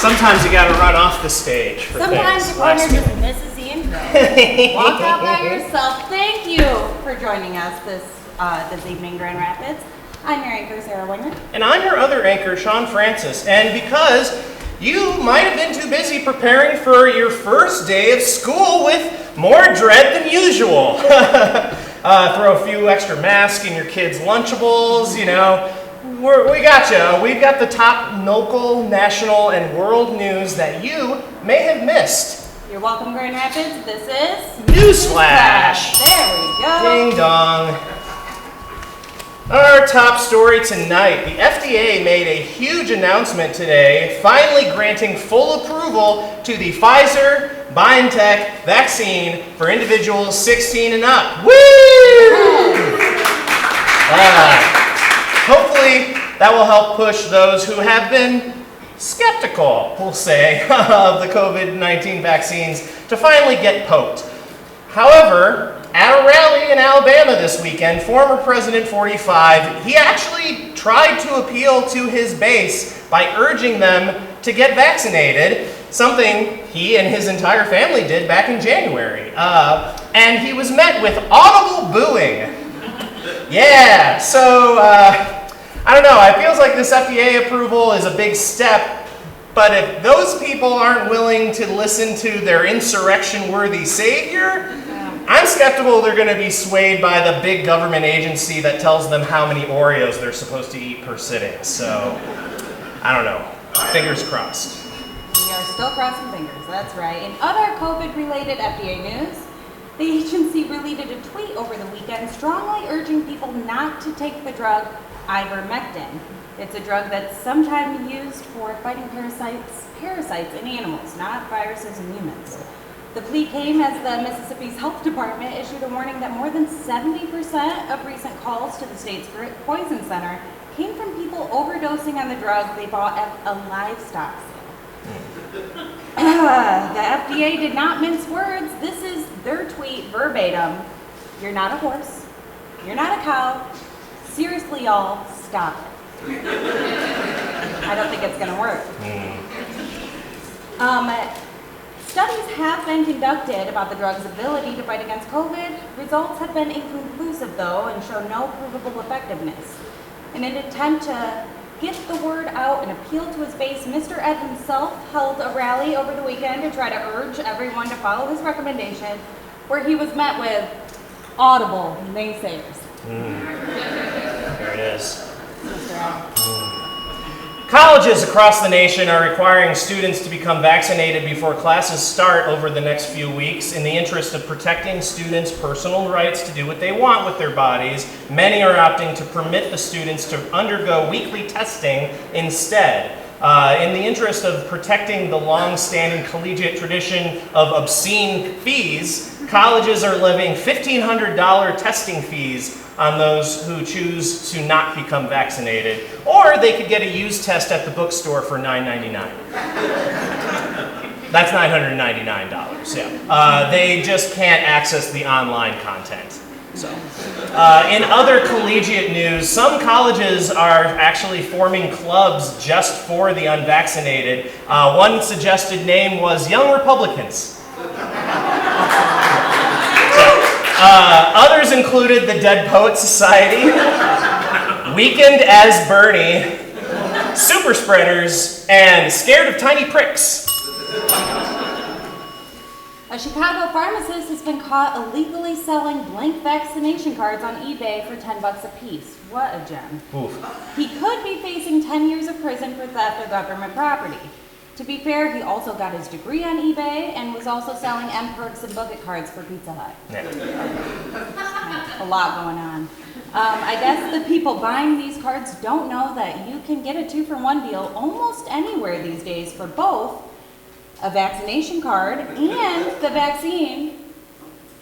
Sometimes you gotta run off the stage for Sometimes things. your partner just misses the intro. Walk out by yourself. Thank you for joining us this evening in Grand Rapids. I'm your anchor, Sarah Wenger. And I'm your other anchor, Sean Francis. And because you might have been too busy preparing for your first day of school with more dread than usual. Throw a few extra masks in your kids' Lunchables, you know. We got you. We've got the top local, national, and world news that you may have missed. You're welcome, Grand Rapids. This is NewsFlash. There we go. Ding dong. Our top story tonight, the FDA made a huge announcement today, finally granting full approval to the Pfizer-BioNTech vaccine for individuals 16 and up. Woo! Hopefully that will help push those who have been skeptical, we'll say, of the COVID-19 vaccines to finally get poked. However, at a rally in Alabama this weekend, former President 45, he actually tried to appeal to his base by urging them to get vaccinated, something he and his entire family did back in January. And he was met with audible booing. Yeah, so I don't know, it feels like this FDA approval is a big step, but if those people aren't willing to listen to their insurrection-worthy savior, I'm skeptical they're going to be swayed by the big government agency that tells them how many Oreos they're supposed to eat per sitting. So, I don't know. Fingers crossed. We are still crossing fingers, that's right. In other COVID-related FDA news, the agency released a tweet over the weekend strongly urging people not to take the drug ivermectin. It's a drug that's sometimes used for fighting parasites in animals, not viruses in humans. The plea came as the Mississippi's Health Department issued a warning that more than 70% of recent calls to the state's poison center came from people overdosing on the drug they bought at a livestock sale. The FDA did not mince words. This is their tweet verbatim. You're not a horse. You're not a cow. Seriously, y'all, stop it. I don't think it's going to work. Studies have been conducted about the drug's ability to fight against COVID. Results have been inconclusive, though, and show no provable effectiveness. In an attempt to get the word out and appeal to his base, Mr. Ed himself held a rally over the weekend to try to urge everyone to follow his recommendation, where he was met with audible naysayers. There it is. Mr. Ed. Colleges across the nation are requiring students to become vaccinated before classes start over the next few weeks in the interest of protecting students' personal rights to do what they want with their bodies. Many are opting to permit the students to undergo weekly testing instead. In the interest of protecting the long-standing collegiate tradition of obscene fees, colleges are levying $1,500 testing fees on those who choose to not become vaccinated, or they could get a used test at the bookstore for $9.99. That's $999, yeah. They just can't access the online content. So, in other collegiate news, some colleges are actually forming clubs just for the unvaccinated. One suggested name was Young Republicans. Others included the Dead Poet Society, Weekend as Bernie, Super Spreaders, and Scared of Tiny Pricks. A Chicago pharmacist has been caught illegally selling blank vaccination cards on eBay for $10 a piece. What a gem. Oof. He could be facing 10 years of prison for theft of government property. To be fair, he also got his degree on eBay and was also selling M-Perks and bucket cards for Pizza Hut. Yeah. A lot going on. I guess the people buying these cards don't know that you can get a 2-for-1 deal almost anywhere these days for both a vaccination card and the vaccine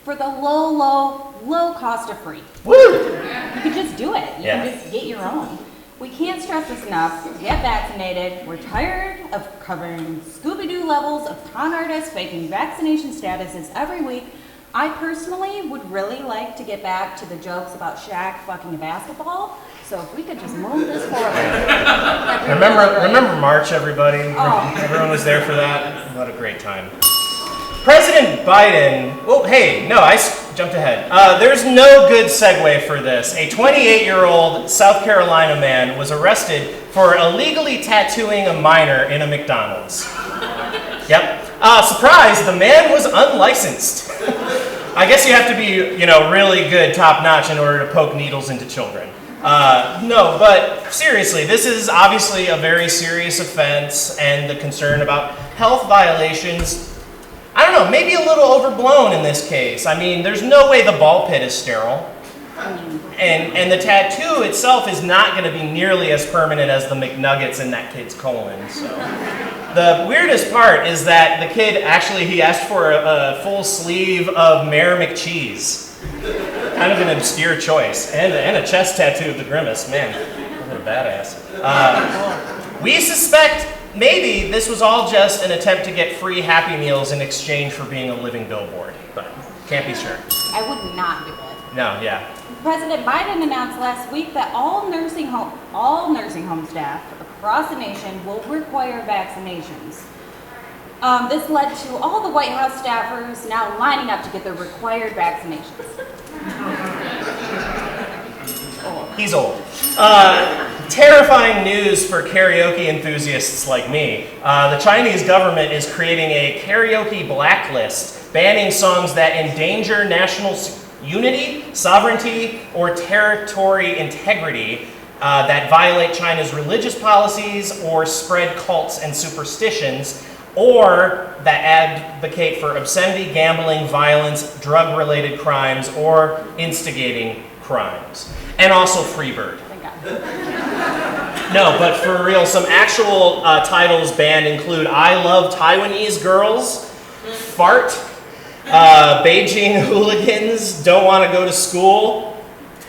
for the low cost of free. Woo! You can just do it. You can just get your own. We can't stress this enough. Get vaccinated. We're tired of covering Scooby-Doo levels of con artists faking vaccination statuses every week. I personally would really like to get back to the jokes about Shaq fucking a basketball. So if we could just move this forward. Remember March, everybody? Oh. Everyone was there for that? What a great time. President Biden, oh, hey, no, I jumped ahead. There's no good segue for this. A 28-year-old South Carolina man was arrested for illegally tattooing a minor in a McDonald's. Yep. Surprise, the man was unlicensed. I guess you have to be, really good, top-notch in order to poke needles into children. No, but seriously, this is obviously a very serious offense, and the concern about health violations, I don't know, maybe a little overblown in this case. I mean, there's no way the ball pit is sterile. And the tattoo itself is not going to be nearly as permanent as the McNuggets in that kid's colon. So, the weirdest part is that the kid he asked for a full sleeve of Mayor McCheese. Kind of an obscure choice, and a chest tattoo of the Grimace. Man, what a badass. We suspect maybe this was all just an attempt to get free Happy Meals in exchange for being a living billboard, but can't be sure. I would not do it. No, yeah. President Biden announced last week that all nursing home staff across the nation will require vaccinations. This led to all the White House staffers now lining up to get their required vaccinations. He's old. Terrifying news for karaoke enthusiasts like me. The Chinese government is creating a karaoke blacklist, banning songs that endanger national unity, sovereignty, or territory integrity, that violate China's religious policies or spread cults and superstitions, or that advocate for obscenity, gambling, violence, drug-related crimes, or instigating crimes. And also Freebird. Thank God. No, but for real, some actual titles banned include I Love Taiwanese Girls, Fart, Beijing Hooligans, Don't Want to Go to School.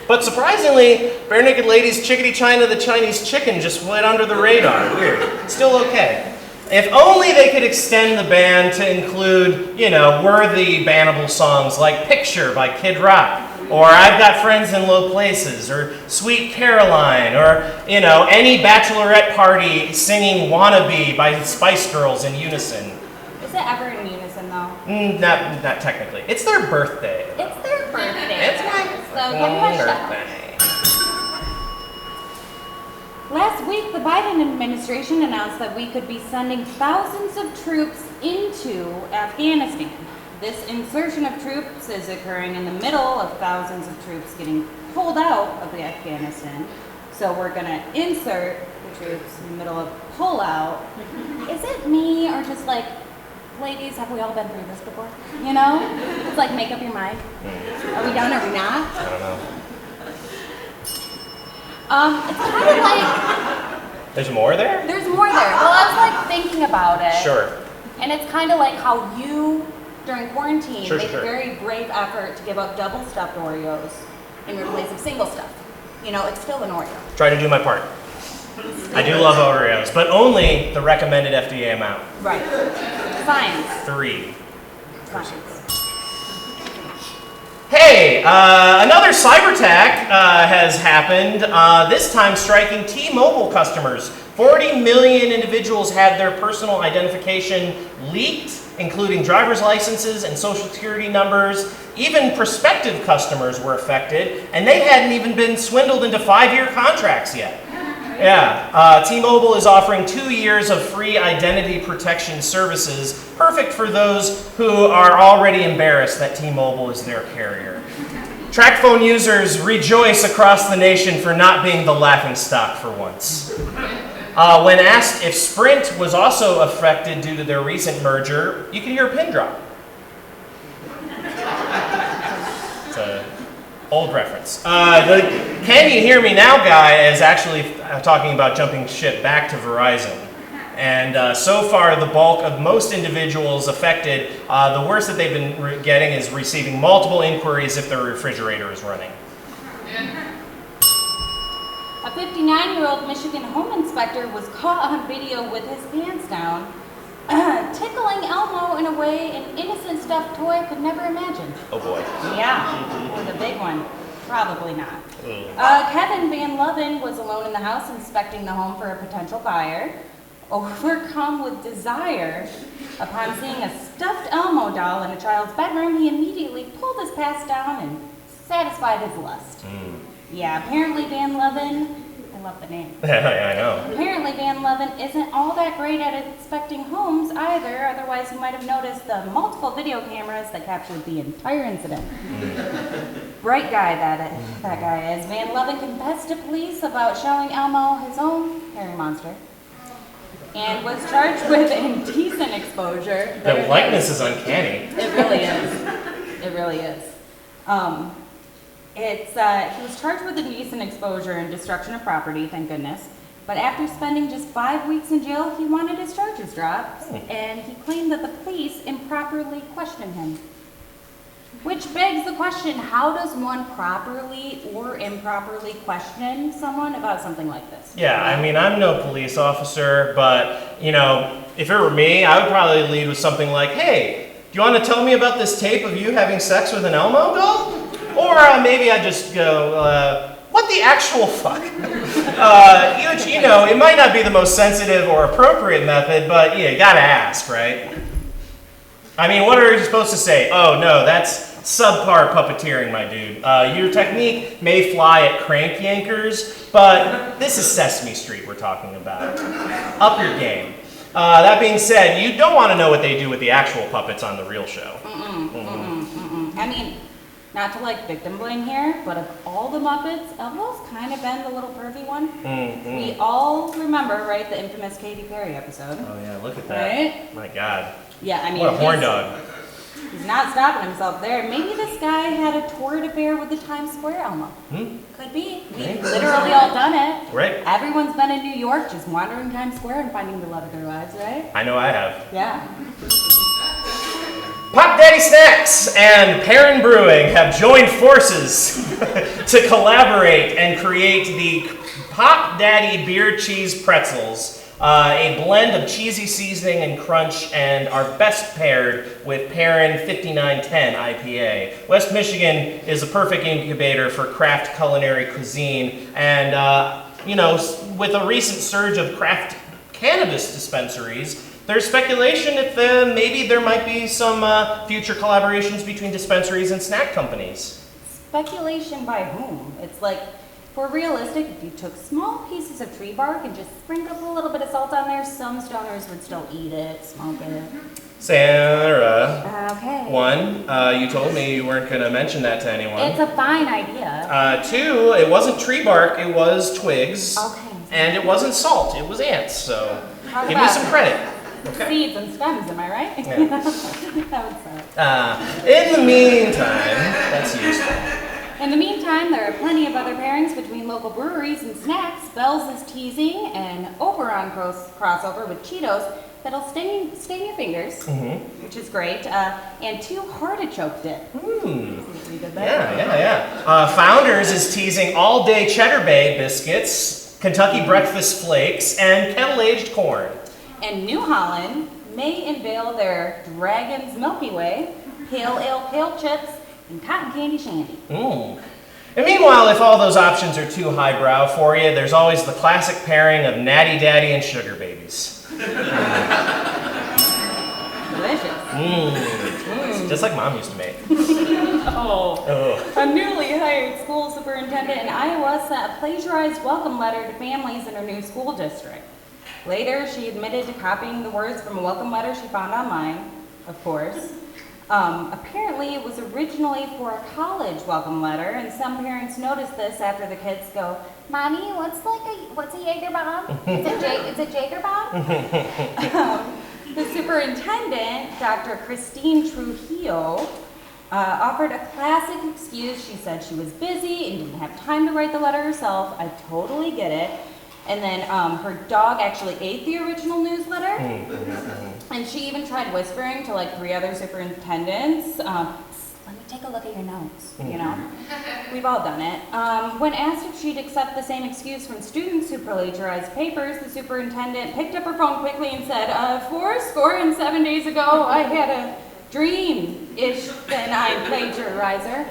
But surprisingly, Bare Naked Ladies, Chickadee China, the Chinese Chicken just went under the radar. Weird. Still okay. If only they could extend the ban to include, worthy bannable songs like Picture by Kid Rock, or I've Got Friends in Low Places, or Sweet Caroline, or, any bachelorette party singing Wannabe by Spice Girls in unison. Is it ever in unison, though? Not technically. It's their birthday. It's their birthday. It's my birthday. Last week, the Biden administration announced that we could be sending thousands of troops into Afghanistan. This insertion of troops is occurring in the middle of thousands of troops getting pulled out of Afghanistan. So we're going to insert the troops in the middle of pull out. Is it me or just ladies, have we all been through this before? It's like, make up your mind. Are we done? Are we not? I don't know. It's kind of like... There's more there? There's more there. Well, I was thinking about it. Sure. And it's kind of like how you, during quarantine, Sure. make a very brave effort to give up double stuffed Oreos in replace of single stuff. It's still an Oreo. Try to do my part. I do love Oreos, but only the recommended FDA amount. Right. Science. 3. Science. Hey, another cyber attack has happened, this time striking T-Mobile customers. 40 million individuals had their personal identification leaked, including driver's licenses and social security numbers. Even prospective customers were affected, and they hadn't even been swindled into 5-year contracts yet. Yeah, T-Mobile is offering 2 years of free identity protection services, perfect for those who are already embarrassed that T-Mobile is their carrier. TracFone users rejoice across the nation for not being the laughingstock for once. When asked if Sprint was also affected due to their recent merger, you can hear a pin drop. It's an old reference. The Can You Hear Me Now guy is actually talking about jumping ship back to Verizon. And so far, the bulk of most individuals affected, the worst that they've been getting is receiving multiple inquiries if their refrigerator is running. A 59-year-old Michigan home inspector was caught on video with his pants down Yeah, tickling Elmo in a way an innocent stuffed toy could never imagine. Oh boy. Yeah, or the big one. Probably not. Kevin Van Levin was alone in the house inspecting the home for a potential buyer. Overcome with desire, upon seeing a stuffed Elmo doll in a child's bedroom, he immediately pulled his pants down and satisfied his lust. Yeah, apparently Van Levin, I love the name. I know. Apparently Van Levin isn't all that great at inspecting homes either, otherwise you might have noticed the multiple video cameras that captured the entire incident. Bright guy that guy is. Van Levin confessed to police about showing Elmo his own hairy monster and was charged with indecent exposure. The likeness is uncanny. It really is. It really is. He was charged with indecent exposure and destruction of property, thank goodness. But after spending just 5 weeks in jail, he wanted his charges dropped, and he claimed that the police improperly questioned him. Which begs the question, how does one properly or improperly question someone about something like this? Yeah, I mean, I'm no police officer, but, you know, if it were me, I would probably lead with something like, hey, do you want to tell me about this tape of you having sex with an Elmo doll? Or maybe I just go, what the actual fuck? Which, you know, it might not be the most sensitive or appropriate method, but yeah, you gotta ask, right? I mean, what are you supposed to say? Oh no, that's subpar puppeteering, my dude. Your technique may fly at crank yankers, but this is Sesame Street we're talking about. Up your game. That being said, you don't want to know what they do with the actual puppets on the real show. I mean, not to like victim blame here, but of all the Muppets, Elmo's kind of been the little pervy one. We all remember, right, the infamous Katy Perry episode. Oh yeah, look at that. Right? My God. Yeah, I mean, what a horn dog. He's not stopping himself there. Maybe this guy had a torrid affair with the Times Square Elmo. Could be. We've literally all done it. Right. Everyone's been in New York just wandering Times Square and finding the love of their lives, right? I know I have. Yeah. Pop Daddy Snacks and Perrin Brewing have joined forces to collaborate and create the Pop Daddy Beer Cheese Pretzels, a blend of cheesy seasoning and crunch, and are best paired with Perrin 5910 IPA. West Michigan is a perfect incubator for craft culinary cuisine, and you know, with a recent surge of craft cannabis dispensaries, there's speculation if maybe there might be some future collaborations between dispensaries and snack companies. Speculation by whom? It's like, if we're realistic, if you took small pieces of tree bark and just sprinkled a little bit of salt on there, some stoners would still eat it, smoke it. Sarah. Okay. 1, you told me you weren't going to mention that to anyone. It's a fine idea. 2, it wasn't tree bark, it was twigs. Okay. And it wasn't salt, it was ants, so Talk give me some credit. Okay. Seeds and stems, am I right? Yeah. That would suck. In the meantime, that's useful. In the meantime, there are plenty of other pairings between local breweries and snacks. Bell's is teasing an Oberon crossover with Cheetos that'll stain your fingers, which is great, and 2 artichoke dip. Yeah. Founders is teasing all-day Cheddar Bay biscuits, Kentucky breakfast flakes, and kettle-aged corn. And New Holland may unveil their Dragon's Milky Way, Pale Ale Pale Chips, and Cotton Candy Shandy. And meanwhile, if all those options are too highbrow for you, there's always the classic pairing of Natty Daddy and Sugar Babies. Delicious. Just like Mom used to make. A newly hired school superintendent in Iowa sent a plagiarized welcome letter to families in her new school district. Later, she admitted to copying the words from a welcome letter she found online, of course. Apparently, it was originally for a college welcome letter, and some parents noticed this after the kids go, "Mommy, what's a Jaeger bomb? Is it Jaeger bomb?" The superintendent, Dr. Christine Trujillo, offered a classic excuse. She said she was busy and didn't have time to write the letter herself. I totally get it. And then her dog actually ate the original newsletter. And she even tried whispering to like 3 other superintendents, let me take a look at your notes, you know? We've all done it. When asked if she'd accept the same excuse from students who plagiarized papers, the superintendent picked up her phone quickly and said, 7 days ago, I had a dream-ish that I'm plagiarizer.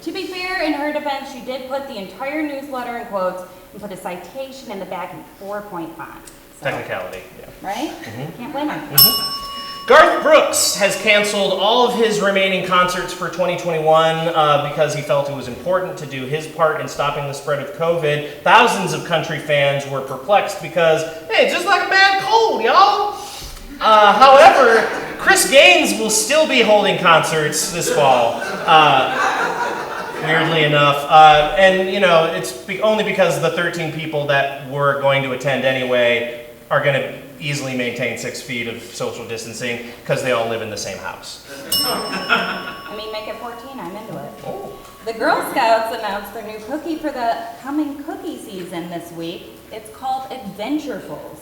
To be fair, in her defense, she did put the entire newsletter in quotes and put a citation in the back in 4-point font. So, Technicality, yeah. right? Can't blame her. Garth Brooks has canceled all of his remaining concerts for 2021 because he felt it was important to do his part in stopping the spread of COVID. Thousands of country fans were perplexed because, hey, it's just like a bad cold, y'all. However, Chris Gaines will still be holding concerts this fall. Weirdly enough. And, you know, it's only because the 13 people that were going to attend anyway are going to easily maintain 6 feet of social distancing because they all live in the same house. I mean, make it 14, I'm into it. Oh. The Girl Scouts announced their new cookie for the coming cookie season this week. It's called Adventurefuls,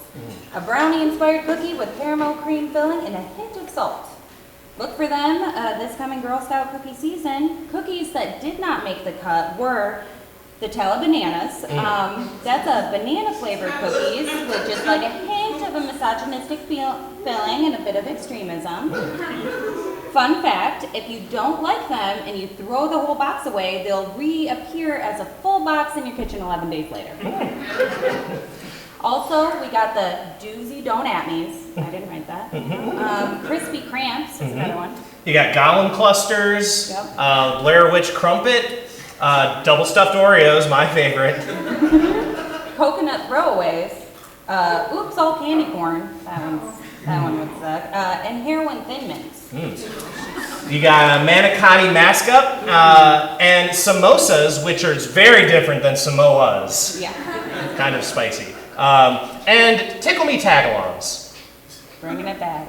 a brownie-inspired cookie with caramel cream filling and a hint of salt. Look for them this coming Girl Scout cookie season. Cookies that did not make the cut were the Tella Bananas. That's a banana-flavored cookies with just like a hint of a misogynistic filling and a bit of extremism. Fun fact, if you don't like them and you throw the whole box away, they'll reappear as a full box in your kitchen 11 days later. Also, we got the Doozy Don't At Me's. I didn't write that. Crispy Cramps is another one. You got Gollum Clusters, Yep. Blair Witch Crumpet, Double Stuffed Oreos, my favorite. Coconut Throwaways. Oops All Candy Corn. That one would suck. And Heroin Thin Mints. You got Manicotti Mashup and Samosas, which are very different than Samoas. Yeah. Kind of spicy. And Tickle Me Tagalongs. Bringing it back.